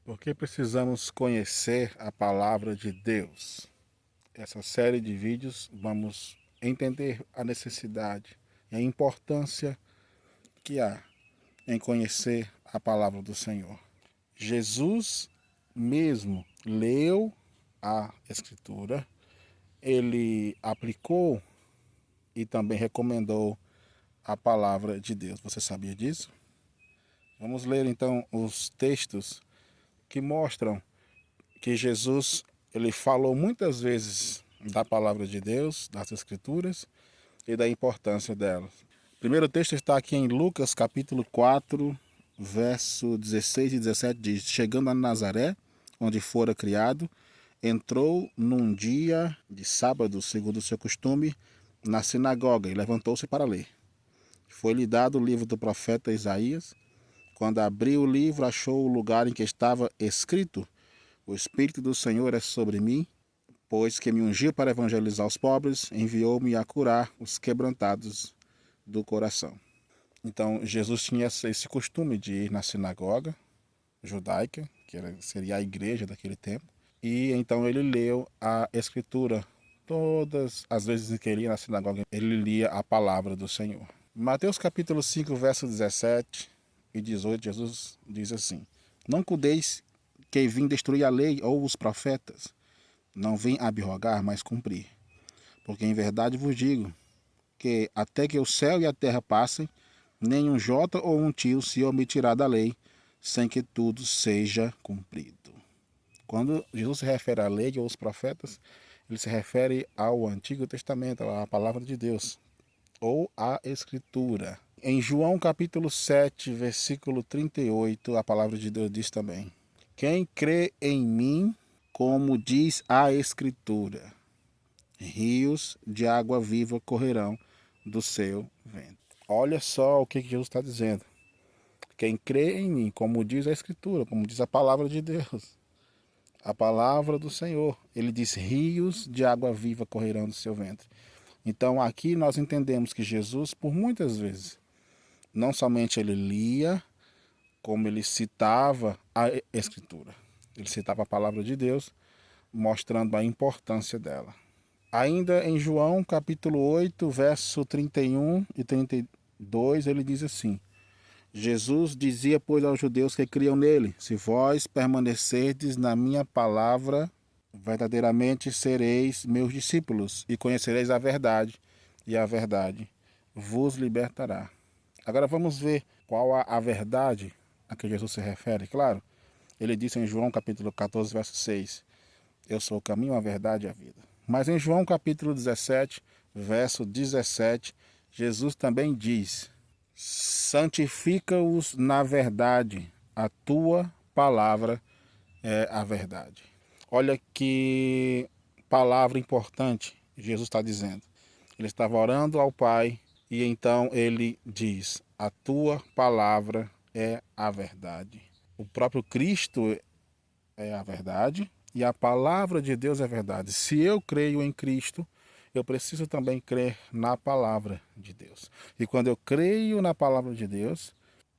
Porque precisamos conhecer a palavra de Deus. Essa série de vídeos vamos entender a necessidade e a importância que há em conhecer a palavra do Senhor. Jesus mesmo leu a Escritura, ele aplicou e também recomendou a palavra de Deus. Você sabia disso? Vamos ler então os textos que mostram que Jesus ele falou muitas vezes da palavra de Deus, das Escrituras e da importância delas. O primeiro texto está aqui em Lucas capítulo 4, verso 16 e 17, diz: Chegando a Nazaré, onde fora criado, entrou num dia de sábado, segundo o seu costume, na sinagoga e levantou-se para ler. Foi-lhe dado o livro do profeta Isaías. Quando abriu o livro, achou o lugar em que estava escrito: O Espírito do Senhor é sobre mim, pois que me ungiu para evangelizar os pobres, enviou-me a curar os quebrantados do coração. Então, Jesus tinha esse costume de ir na sinagoga judaica, seria a igreja daquele tempo, e então ele leu a Escritura. Todas as vezes que ele ia na sinagoga, ele lia a palavra do Senhor. Mateus capítulo 5, verso 17 e 18, Jesus diz assim: Não cuideis que vim destruir a lei ou os profetas. Não vim abrogar, mas cumprir. Porque em verdade vos digo que até que o céu e a terra passem, nem um jota ou um tio se omitirá da lei, sem que tudo seja cumprido. Quando Jesus se refere à lei ou aos profetas, ele se refere ao Antigo Testamento, à palavra de Deus, ou à Escritura. Em João capítulo 7, versículo 38, a palavra de Deus diz também: Quem crê em mim, como diz a Escritura, rios de água viva correrão do seu ventre. Olha só o que Jesus está dizendo. Quem crê em mim, como diz a Escritura, como diz a palavra de Deus, a palavra do Senhor, ele diz: rios de água viva correrão do seu ventre. Então aqui nós entendemos que Jesus, por muitas vezes, não somente ele lia, como ele citava a Escritura. Ele citava a palavra de Deus, mostrando a importância dela. Ainda em João capítulo 8, verso 31 e 32, ele diz assim: Jesus dizia, pois, aos judeus que criam nele: Se vós permanecerdes na minha palavra, verdadeiramente sereis meus discípulos e conhecereis a verdade, e a verdade vos libertará. Agora vamos ver qual a verdade a que Jesus se refere. Claro, ele disse em João capítulo 14, verso 6: Eu sou o caminho, a verdade e a vida. Mas em João capítulo 17, verso 17, Jesus também diz: Santifica-os na verdade, a tua palavra é a verdade. Olha que palavra importante Jesus está dizendo. Ele estava orando ao Pai e então ele diz: A tua palavra é a verdade. O próprio Cristo é a verdade e a palavra de Deus é a verdade. Se eu creio em Cristo, eu preciso também crer na palavra de Deus. E quando eu creio na palavra de Deus,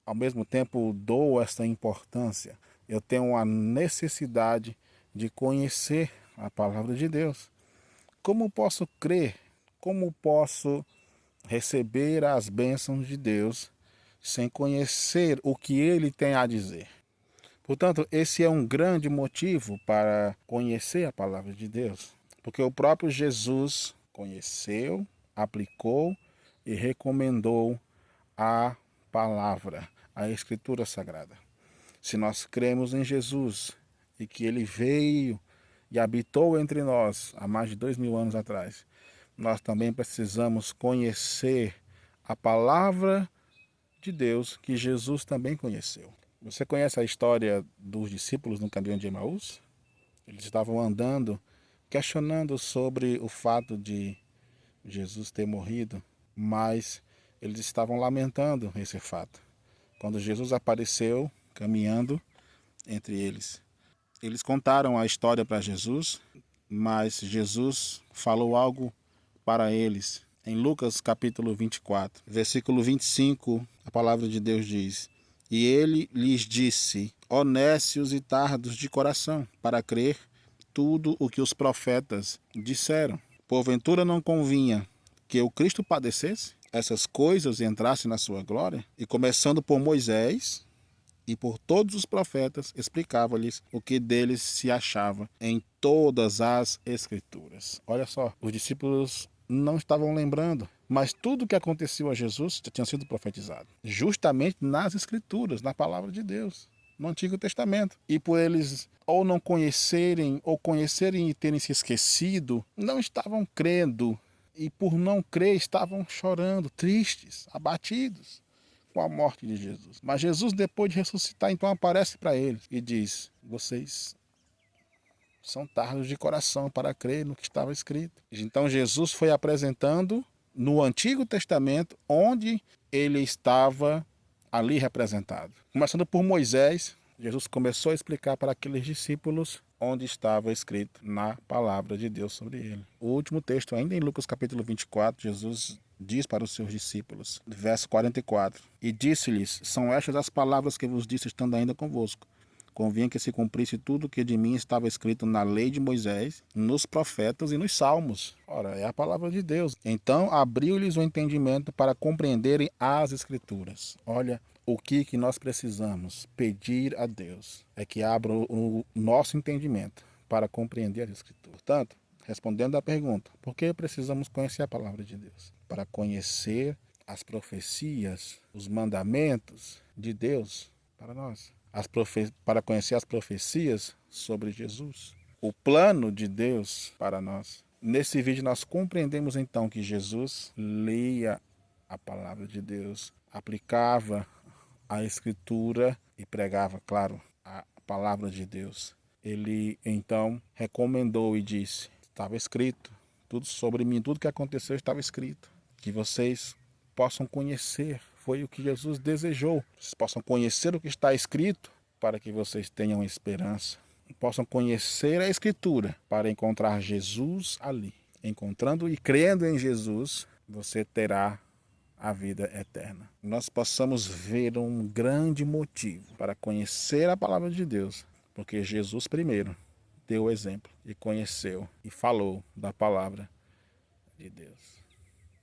ao mesmo tempo dou esta importância, eu tenho a necessidade de conhecer a palavra de Deus. Como posso crer? Como posso receber as bênçãos de Deus sem conhecer o que Ele tem a dizer? Portanto, esse é um grande motivo para conhecer a palavra de Deus, porque o próprio Jesus conheceu, aplicou e recomendou a palavra, a Escritura Sagrada. Se nós cremos em Jesus e que Ele veio e habitou entre nós há mais de 2000 anos atrás, nós também precisamos conhecer a palavra de Deus que Jesus também conheceu. Você conhece a história dos discípulos no caminho de Emaús? Eles estavam andando, questionando sobre o fato de Jesus ter morrido, mas eles estavam lamentando esse fato. Quando Jesus apareceu caminhando entre eles, eles contaram a história para Jesus, mas Jesus falou algo para eles. Em Lucas capítulo 24, versículo 25, a palavra de Deus diz: E ele lhes disse: ó nécios e tardos de coração, para crer tudo o que os profetas disseram. Porventura não convinha que o Cristo padecesse essas coisas e entrasse na sua glória? E começando por Moisés e por todos os profetas, explicava-lhes o que deles se achava em todas as Escrituras. Olha só, os discípulos não estavam lembrando, mas tudo o que aconteceu a Jesus já tinha sido profetizado, justamente nas Escrituras, na palavra de Deus, no Antigo Testamento. E por eles ou não conhecerem, ou conhecerem e terem se esquecido, não estavam crendo. E por não crer, estavam chorando, tristes, abatidos com a morte de Jesus. Mas Jesus, depois de ressuscitar, então aparece para eles e diz: vocês são tardos de coração para crer no que estava escrito. Então Jesus foi apresentando no Antigo Testamento onde ele estava ali representado. Começando por Moisés, Jesus começou a explicar para aqueles discípulos onde estava escrito na palavra de Deus sobre ele. O último texto, ainda em Lucas capítulo 24, Jesus diz para os seus discípulos, verso 44, e disse-lhes: são estas as palavras que vos disse estando ainda convosco. Convinha que se cumprisse tudo o que de mim estava escrito na lei de Moisés, nos profetas e nos salmos. Ora, é a palavra de Deus. Então abriu-lhes o entendimento para compreenderem as Escrituras. Olha, o que nós precisamos pedir a Deus é que abra o nosso entendimento para compreender as Escrituras. Portanto, respondendo à pergunta, por que precisamos conhecer a palavra de Deus? Para conhecer as profecias, os mandamentos de Deus para nós. Para conhecer as profecias sobre Jesus, o plano de Deus para nós. Nesse vídeo nós compreendemos então que Jesus lia a palavra de Deus, aplicava a Escritura e pregava, claro, a palavra de Deus. Ele então recomendou e disse: estava escrito, tudo sobre mim, tudo que aconteceu estava escrito, que vocês possam conhecer. Foi o que Jesus desejou. Vocês possam conhecer o que está escrito para que vocês tenham esperança. Possam conhecer a Escritura para encontrar Jesus ali. Encontrando e crendo em Jesus, você terá a vida eterna. Nós possamos ver um grande motivo para conhecer a palavra de Deus, porque Jesus primeiro deu o exemplo e conheceu e falou da palavra de Deus.